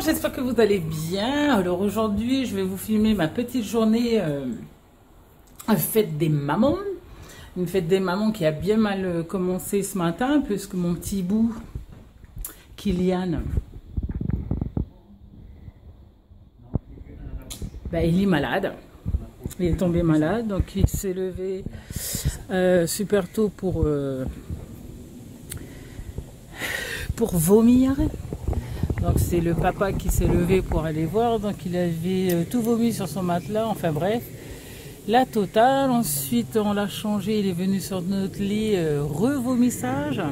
j'espère que vous allez bien. Alors aujourd'hui, je vais vous filmer ma petite journée fête des mamans. Une fête des mamans qui a bien mal commencé ce matin, puisque mon petit bout, Kylian, il est malade. Il est tombé malade, donc il s'est levé super tôt pour vomir. Donc c'est le papa qui s'est levé pour aller voir, donc il avait tout vomi sur son matelas, enfin bref, la totale. Ensuite on l'a changé, il est venu sur notre lit, revomissage.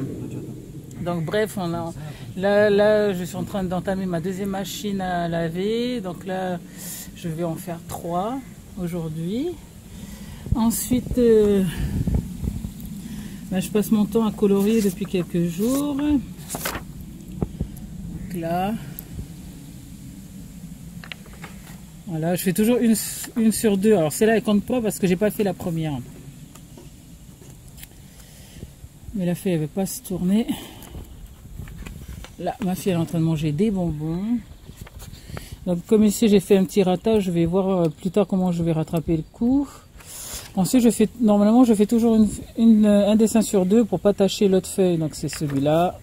Donc bref, là je suis en train d'entamer ma deuxième machine à laver, donc là je vais en faire 3 aujourd'hui. Ensuite je passe mon temps à colorier depuis quelques jours. Là, voilà, je fais toujours une sur 2. Alors celle-là elle compte pas parce que j'ai pas fait la première, mais la fille elle veut pas se tourner. Là ma fille elle est en train de manger des bonbons. Donc comme ici j'ai fait un petit ratage, je vais voir plus tard comment je vais rattraper le coup. Ensuite normalement je fais toujours un dessin sur 2 pour pas tâcher l'autre feuille. Donc c'est celui-là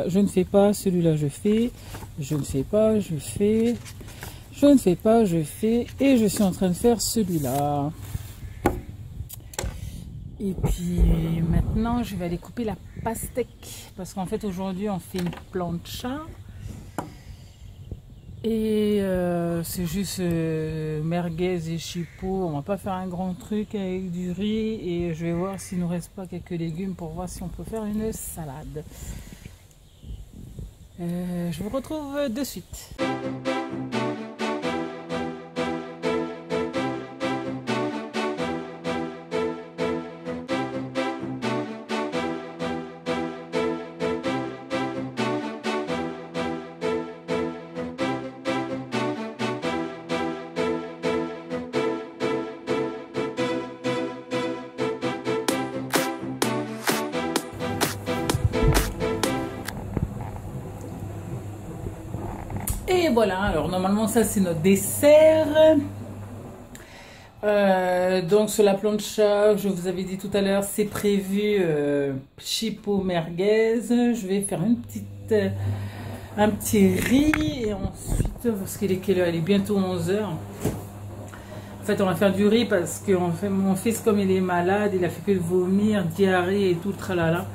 je ne fais pas, celui-là je fais, je ne fais pas, je fais, je ne fais pas, je fais, et je suis en train de faire celui-là. Et puis maintenant je vais aller couper la pastèque, parce qu'en fait aujourd'hui on fait une plancha. Et c'est juste merguez et chipot. On va pas faire un grand truc avec du riz. Et je vais voir s'il nous reste pas quelques légumes pour voir si on peut faire une salade. Je vous retrouve de suite. Et voilà, alors normalement ça c'est notre dessert. Donc sur la plancha, je vous avais dit tout à l'heure, c'est prévu chipot merguez. Je vais faire un petit riz, et ensuite, parce qu'il est quelle heure? Il est bientôt 11 h. En fait on va faire du riz parce que mon fils, comme il est malade, il a fait que de vomir, diarrhée et tout, tralala.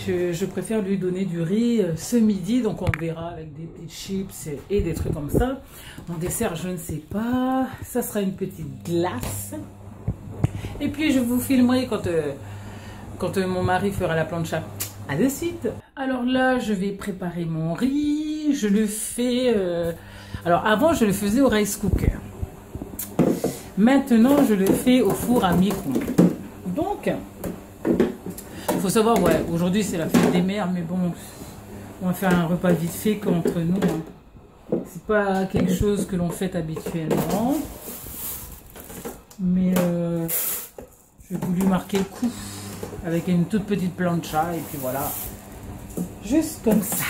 Je préfère lui donner du riz ce midi, donc on verra avec des petites chips et des trucs comme ça. En dessert, je ne sais pas, ça sera une petite glace. Et puis je vous filmerai quand mon mari fera la plancha. À de suite. Alors là, je vais préparer mon riz. Je le fais... alors avant, je le faisais au rice cooker. Maintenant, je le fais au four à micro-ondes. Donc... faut savoir, ouais, aujourd'hui c'est la fête des mères, mais bon, on va faire un repas vite fait qu'entre nous. Hein. C'est pas quelque chose que l'on fait habituellement. Mais j'ai voulu marquer le coup avec une toute petite plancha, et puis voilà. Juste comme ça.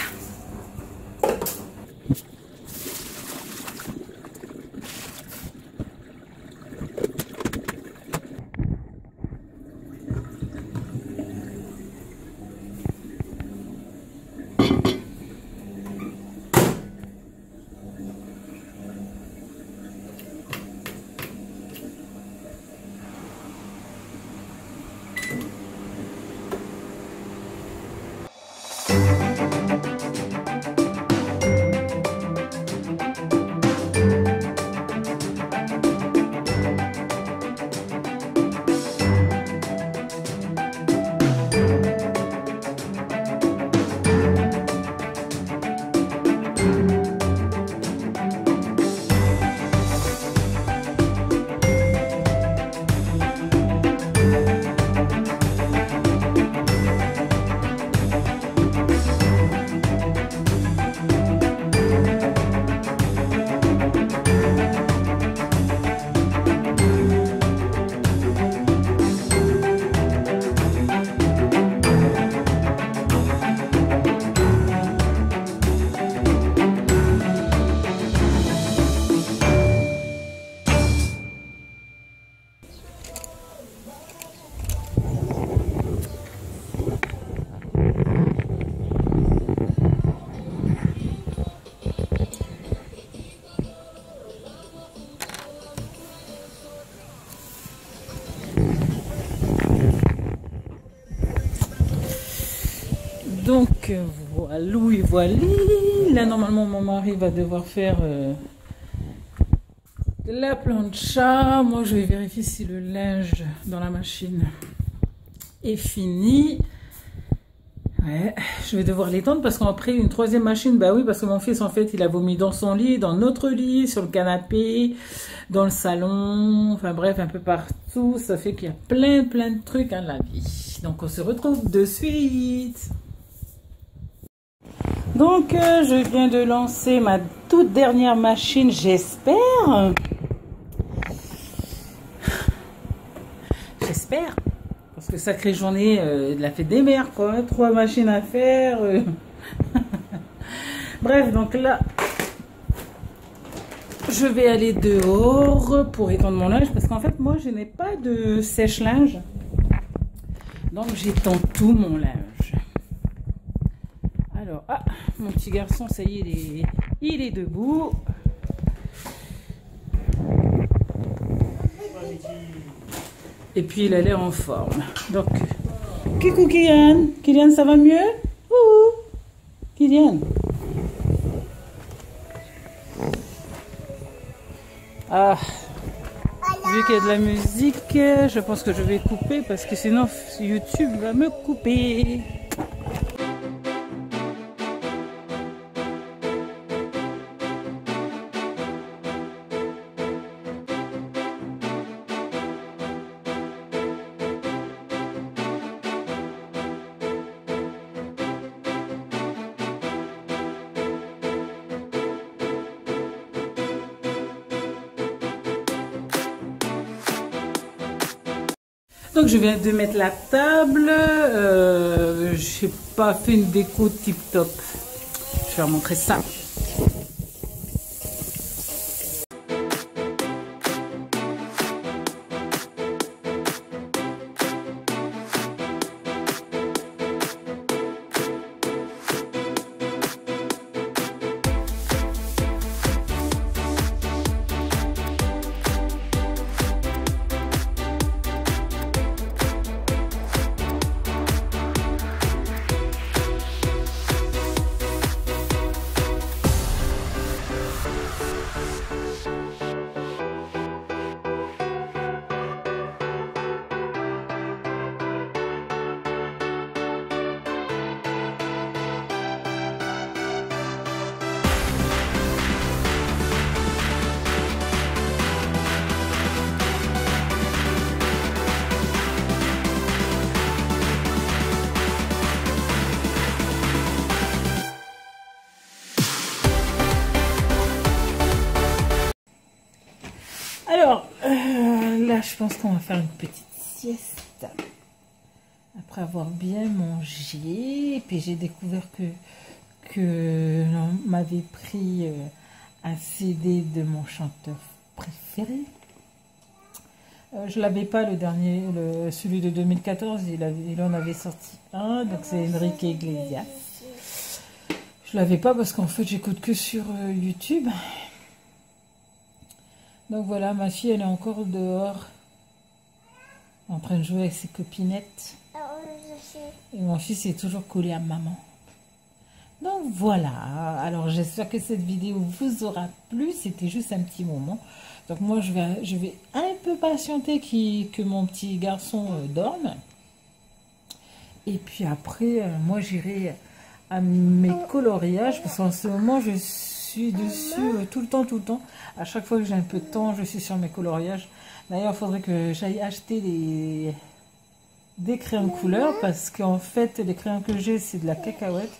Donc voilà, oui, voilà. Là, normalement, mon mari va devoir faire de la plancha. Moi, je vais vérifier si le linge dans la machine est fini. Ouais, je vais devoir l'étendre parce qu'on a pris une troisième machine. Bah oui, parce que mon fils, en fait, il a vomi dans son lit, dans notre lit, sur le canapé, dans le salon, enfin bref, un peu partout. Ça fait qu'il y a plein de trucs dans la vie. Donc, on se retrouve de suite. Donc, je viens de lancer ma toute dernière machine, j'espère. J'espère. Parce que sacrée journée de la fête des mères, quoi. 3 machines à faire. Bref, donc là, je vais aller dehors pour étendre mon linge. Parce qu'en fait, moi, je n'ai pas de sèche-linge. Donc, j'étends tout mon linge. Alors, ah, mon petit garçon, ça y est, il est debout. Et puis, il a l'air en forme. Donc, coucou Kylian. Kylian, ça va mieux? Ouh, Kylian. Ah, vu qu'il y a de la musique, je pense que je vais couper parce que sinon, YouTube va me couper. Donc je viens de mettre la table, j'ai pas fait une déco tip top, je vais vous montrer ça. Alors, là, je pense qu'on va faire une petite sieste. Après avoir bien mangé. Et puis, j'ai découvert que on m'avait pris un CD de mon chanteur préféré. Je l'avais pas, le dernier, celui de 2014. Il en avait sorti un. Donc, c'est Enrique Iglesias. Je l'avais pas parce qu'en fait, j'écoute que sur YouTube. Donc voilà, ma fille, elle est encore dehors, en train de jouer avec ses copinettes. Et mon fils est toujours collé à maman. Donc voilà, alors j'espère que cette vidéo vous aura plu. C'était juste un petit moment. Donc moi, je vais un peu patienter que mon petit garçon dorme. Et puis après, moi, j'irai à mes coloriages, parce qu'en ce moment, je suis dessus tout le temps. À chaque fois que j'ai un peu de temps, je suis sur mes coloriages. D'ailleurs, il faudrait que j'aille acheter des crayons de couleur, parce qu'en fait, les crayons que j'ai, c'est de la cacahuète.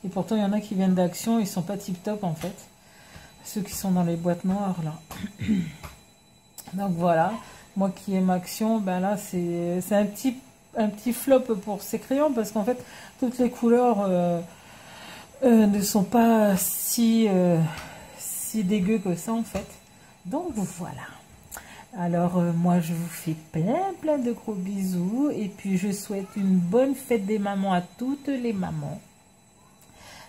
Et pourtant, il y en a qui viennent d'Action, ils sont pas tip top en fait. Ceux qui sont dans les boîtes noires là. Donc voilà, moi qui aime Action, ben là, c'est un petit flop pour ces crayons, parce qu'en fait, toutes les couleurs ne sont pas si dégueu que ça en fait. Donc voilà. Alors moi je vous fais plein de gros bisous, et puis je souhaite une bonne fête des mamans à toutes les mamans.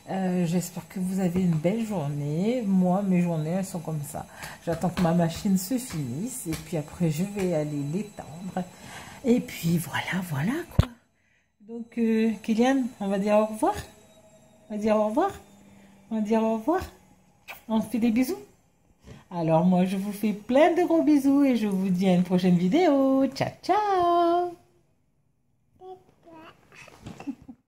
J'espère que vous avez une belle journée. Moi, mes journées, elles sont comme ça. J'attends que ma machine se finisse, et puis après je vais aller l'étendre. Et puis voilà quoi. Donc Kylian, on va dire au revoir. On va dire au revoir. On va dire au revoir. On se fait des bisous. Alors moi, je vous fais plein de gros bisous et je vous dis à une prochaine vidéo. Ciao, ciao!